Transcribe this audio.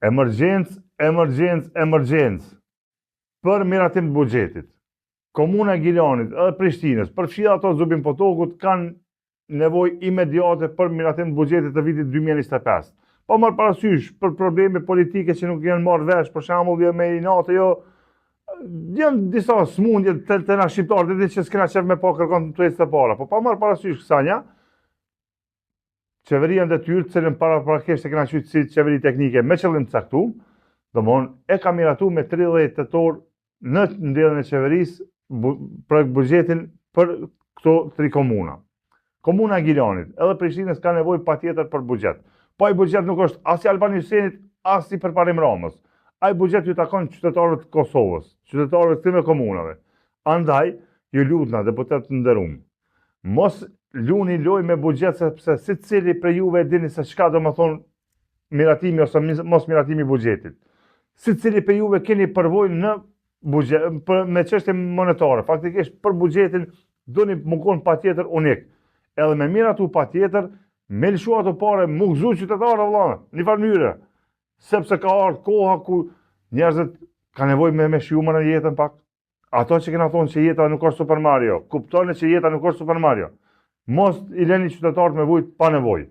Emergjencë për miratim të buxhetit. Komuna e Gilanit edhe Prishtinës, përfshirë ato Zubin Potokut, kanë nevojë imediate për miratim të buxhetit të vitit 2025. Po marr parasysh për probleme politike që nuk janë marrë vesh, për shembull jo me inatë, janë disa smundje të na shqiptarët që s'kena qef me pa kërkon të të para, po pa marrë parasysh kësanja, qeveria në detyrë, të cilën paraprakisht e kena qytë si qeveri teknike me qëllim të caktuar, domthon e ka miratuar me 30 tetor në mbledhjen e qeverisë projekt buxhetin për këto 3 komuna. Komuna e Gilanit edhe Prishtinës ka nevojë patjetër për buxhet. Po ai buxhet nuk është as i Albani Hysenit, as i përparim Ramës. Ai buxhet ju takon qytetarëve të Kosovës, qytetarëve të këtyre komunave. Andaj, ju lutna deputet të nderuar, mos luni loj me buxhet, sepse secili prej juve dini se çka do të thonë miratimi ose mos miratimi i buxhetit. Secili prej juve keni përvojë në buxhet me çështje monetare. Faktikisht për buxhetin doni më kon patjetër unik. Edhe me miratu patjetër, me lëshu ato pare, më gëzu qytetarë vëlla, në farë mënyrë. Sepse ka ardhur koha ku njerëzit ka nevojë me shijuar në jetën pak. Ato që kena thonë që jeta nuk është Super Mario, kuptoni që jeta nuk është Super Mario. Mos i lëni qytetarët me vujt pa nevojë.